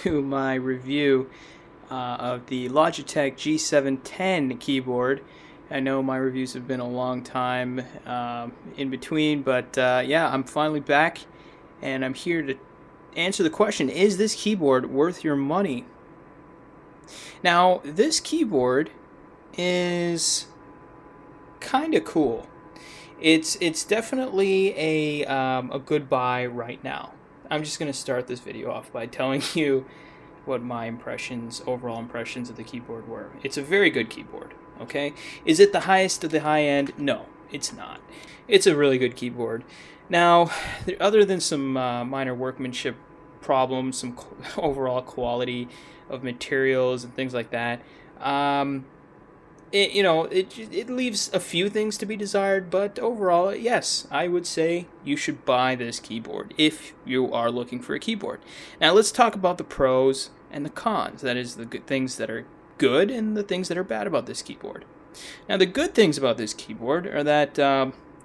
To my review of the Logitech G710 keyboard. I know my reviews have been a long time in between, but yeah, I'm finally back and I'm here to answer the question, is this keyboard worth your money? Now, this keyboard is kind of cool. It's definitely a good buy right now. I'm just going to start this video off by telling you what my overall impressions of the keyboard were. It's a very good keyboard, okay? Is it the highest of the high end? No, it's not. It's a really good keyboard. Now, other than some minor workmanship problems, some overall quality of materials and things like that, it leaves a few things to be desired, but overall, yes, I would say you should buy this keyboard if you are looking for a keyboard. Now let's talk about the pros and the cons. That is, the good things that are good and the things that are bad about this keyboard. Now the good things about this keyboard are that,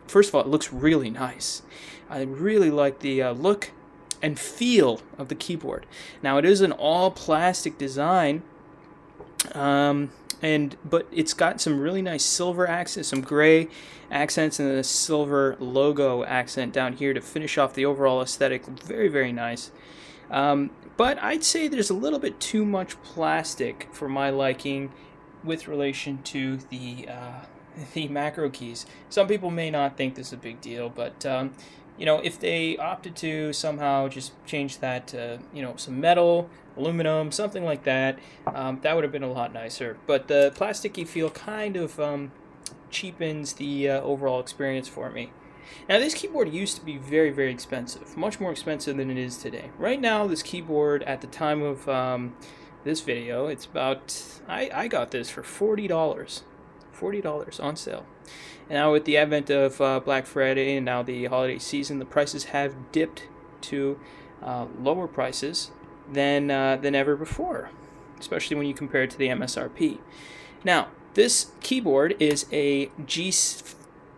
first of all, it looks really nice. I really like the look and feel of the keyboard. Now it is an all plastic design, but it's got some really nice silver accents, some gray accents, and a silver logo accent down here to finish off the overall aesthetic. Very, very nice. But I'd say there's a little bit too much plastic for my liking with relation to the macro keys. Some people may not think this is a big deal, but if they opted to somehow just change that to, some metal, aluminum, something like that, that would have been a lot nicer. But the plasticky feel kind of cheapens the overall experience for me. Now, this keyboard used to be very, very expensive, much more expensive than it is today. Right now, this keyboard, at the time of this video, it's about, I got this for $40. $40 on sale. And now with the advent of Black Friday and now the holiday season, the prices have dipped to lower prices than ever before, especially when you compare it to the MSRP. Now, this keyboard is a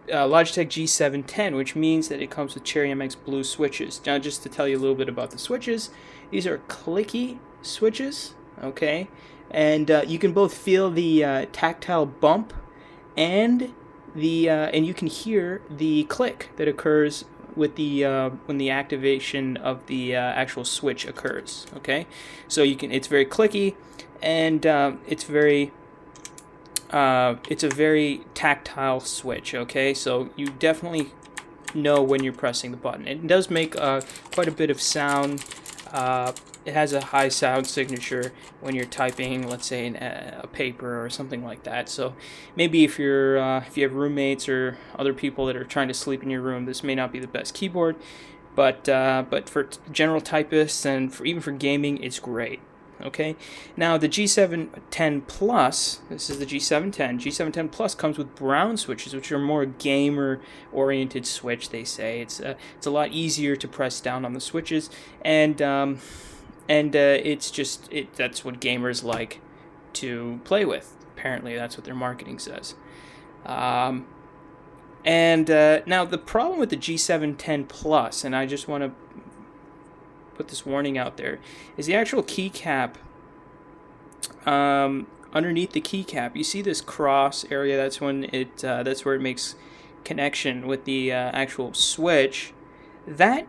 Logitech G710, which means that it comes with Cherry MX Blue switches. Now, just to tell you a little bit about the switches, these are clicky switches, okay? And you can both feel the tactile bump and you can hear the click that occurs with the when the activation of the actual switch occurs. Okay, so it's very clicky, and it's a very tactile switch. Okay, so you definitely know when you're pressing the button. It does make quite a bit of sound. It has a high sound signature when you're typing, let's say, in a paper or something like that. So maybe if you have roommates or other people that are trying to sleep in your room, this may not be the best keyboard. But for general typists and even for gaming, it's great. Okay. Now the G710 Plus, this is the G710. G710 Plus comes with brown switches, which are more gamer-oriented switch. They say it's a lot easier to press down on the switches, and that's what gamers like to play with. Apparently, that's what their marketing says. Now the problem with the G710 Plus, and I just want to put this warning out there, is the actual keycap. Underneath the keycap, you see this cross area. That's where it makes connection with the actual switch. That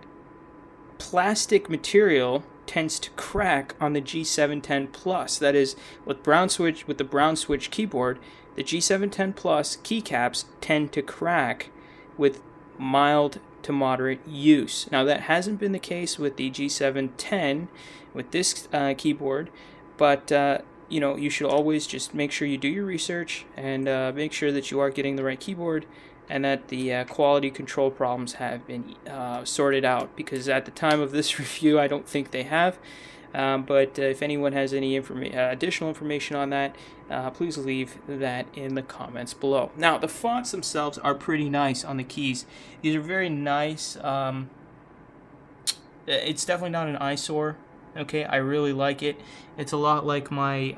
plastic material tends to crack on the G710 Plus. That is, with the brown switch keyboard, the G710 Plus keycaps tend to crack with mild to moderate use. Now, that hasn't been the case with the G710 with this keyboard, but you should always just make sure you do your research and make sure that you are getting the right keyboard and that the quality control problems have been sorted out, because at the time of this review, I don't think they have. But if anyone has any additional information on that, please leave that in the comments below. Now, the fonts themselves are pretty nice on the keys. These are very nice. It's definitely not an eyesore. Okay, I really like it. It's a lot like my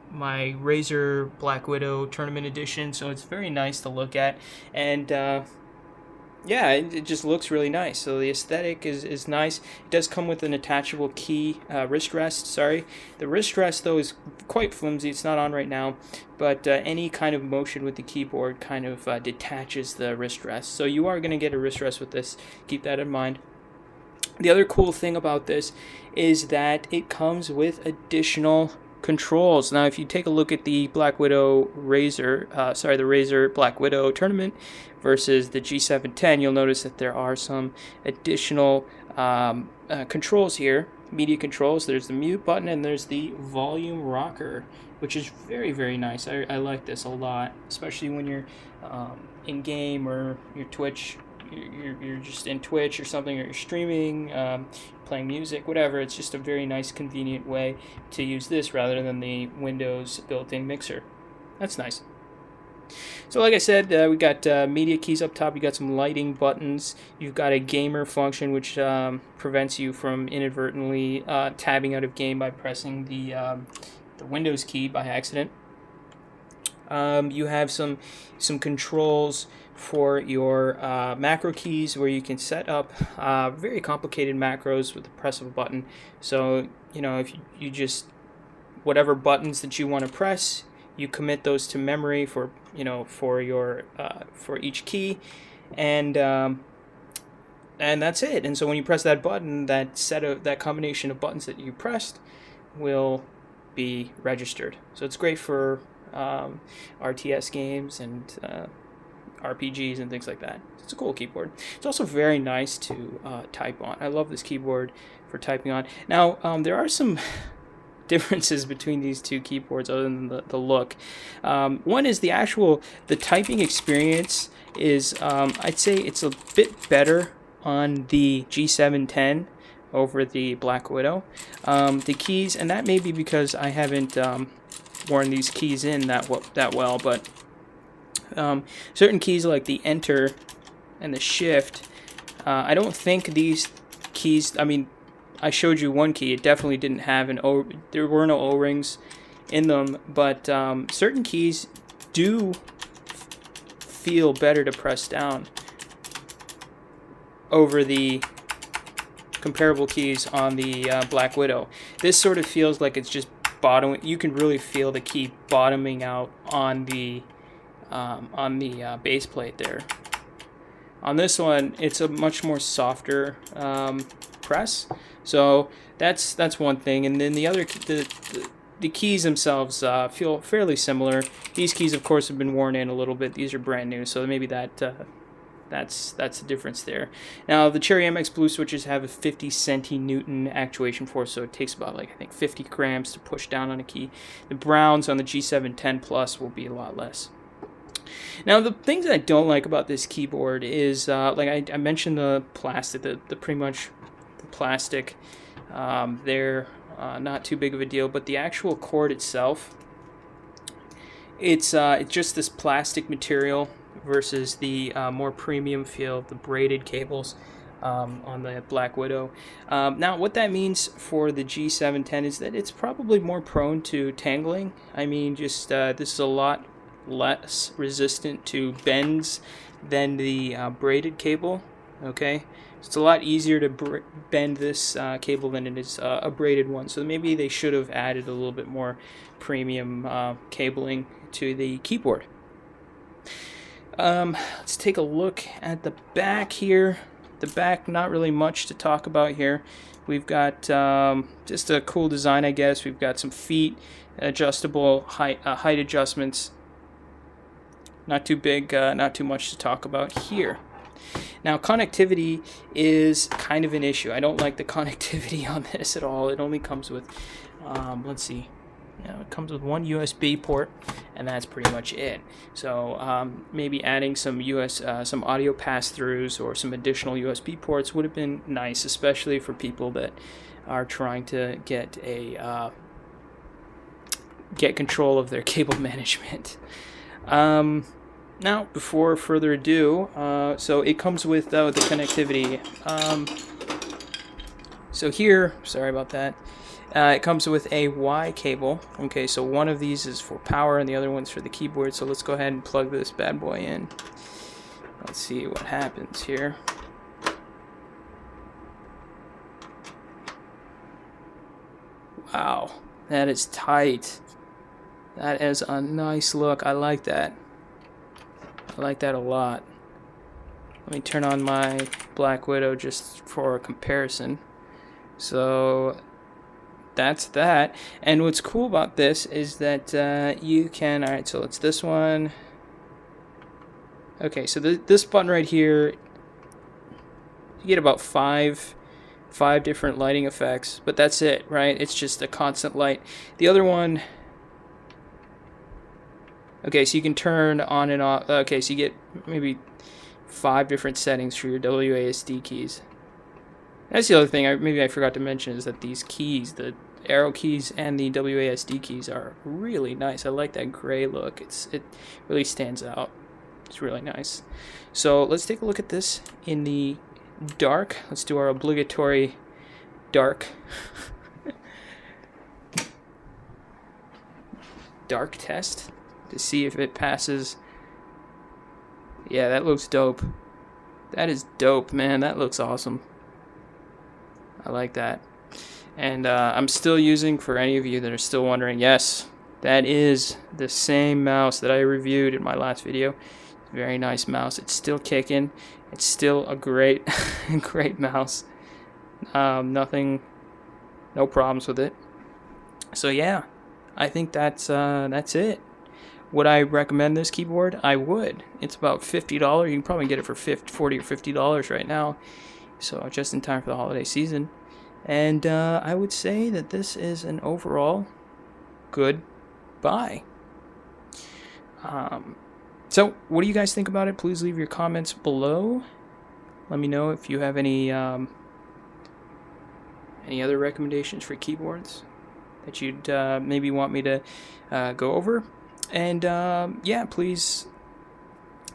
my Razer Black Widow Tournament Edition, so it's very nice to look at. And Yeah, it just looks really nice. So the aesthetic is nice. It does come with an attachable key wrist rest. Sorry, the wrist rest though is quite flimsy. It's not on right now, but any kind of motion with the keyboard kind of detaches the wrist rest. So you are going to get a wrist rest with this. Keep that in mind. The other cool thing about this is that it comes with additional controls. Now, if you take a look at the Black Widow Razer, the Razer Black Widow tournament versus the G710, you'll notice that there are some additional controls here, media controls. There's the mute button and there's the volume rocker, which is very, very nice. I like this a lot, especially when you're in game or your Twitch. You're just in Twitch or something, or you're streaming, playing music, whatever. It's just a very nice, convenient way to use this rather than the Windows built-in mixer. That's nice. So like I said, we got media keys up top. You got some lighting buttons. You've got a gamer function, which prevents you from inadvertently tabbing out of game by pressing the Windows key by accident. You have some controls for your macro keys, where you can set up very complicated macros with the press of a button. So if you just, whatever buttons that you want to press, you commit those to memory for your for each key, and that's it. And so when you press that button, that combination of buttons that you pressed will be registered. So it's great for RTS games and RPGs and things like that. It's a cool keyboard. It's also very nice to type on. I love this keyboard for typing on. Now, there are some differences between these two keyboards other than the look. One is the typing experience is, I'd say it's a bit better on the G710 over the Black Widow. The keys, and that may be because I haven't worn these keys in that well, but certain keys like the Enter and the Shift, I don't think these keys, I mean, I showed you one key, it definitely didn't have there were no O-rings in them, but certain keys do feel better to press down over the comparable keys on the Black Widow. This sort of feels like it's just bottom. You can really feel the key bottoming out on the base plate there. On this one, it's a much more softer press. So that's one thing. And then the other, the keys themselves feel fairly similar. These keys, of course, have been worn in a little bit. These are brand new, so maybe that's the difference there. Now, the Cherry MX Blue switches have a 50 centinewton actuation force, so it takes about, I think 50 grams to push down on a key. The Browns on the G710 Plus will be a lot less. Now, the things that I don't like about this keyboard is, like I mentioned, the plastic, the pretty much the plastic. They're not too big of a deal, but the actual cord itself, it's just this plastic material versus the more premium feel, the braided cables on the Black Widow. Now, what that means for the G710 is that it's probably more prone to tangling. I mean, just this is a lot less resistant to bends than the braided cable. Okay, so it's a lot easier to bend this cable than it is a braided one. So maybe they should have added a little bit more premium cabling to the keyboard. Let's take a look at the back here. The back, not really much to talk about here. We've got just a cool design, I guess. We've got some feet, adjustable height adjustments. Not too big, not too much to talk about here. Now, connectivity is kind of an issue. I don't like the connectivity on this at all. It only comes with, let's see. It comes with one USB port, and that's pretty much it. So maybe adding some some audio pass-throughs or some additional USB ports would have been nice, especially for people that are trying to get control of their cable management. Now, before further ado, so it comes with the connectivity. So here, sorry about that. It comes with a Y cable. Okay, so one of these is for power and the other one's for the keyboard. So let's go ahead and plug this bad boy in. Let's see what happens here. Wow, that is tight. That is a nice look. I like that. I like that a lot. Let me turn on my Black Widow just for a comparison. So that's that. And what's cool about this is that you can, alright, so it's this one. Okay, so this button right here, you get about five different lighting effects, but that's it, right? It's just a constant light. The other one, okay, so you can turn on and off. Okay, so you get maybe 5 different settings for your WASD keys. That's the other thing maybe I forgot to mention, is that these keys, the arrow keys and the WASD keys, are really nice. I like that gray look. It really stands out. It's really nice. So let's take a look at this in the dark. Let's do our obligatory dark test to see if it passes. Yeah, that looks dope. That is dope, man. That looks awesome. I like that. And I'm still using, for any of you that are still wondering, yes, that is the same mouse that I reviewed in my last video. Very nice mouse. It's still kicking. It's still a great great mouse. No problems with it. So yeah, I think that's it. Would I recommend this keyboard? I would. It's about $50. You can probably get it for $40 or $50 right now. So just in time for the holiday season. And I would say that this is an overall good buy. So what do you guys think about it? Please leave your comments below. Let me know if you have any other recommendations for keyboards that you'd maybe want me to go over. And yeah, please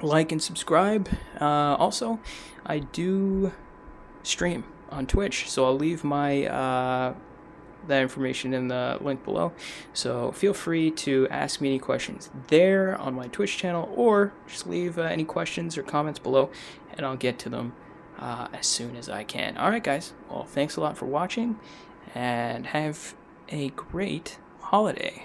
like and subscribe. Also, I do stream on Twitch, so I'll leave my that information in the link below. So feel free to ask me any questions there on my Twitch channel, or just leave any questions or comments below, and I'll get to them as soon as I can. Alright guys, well, thanks a lot for watching, and have a great holiday.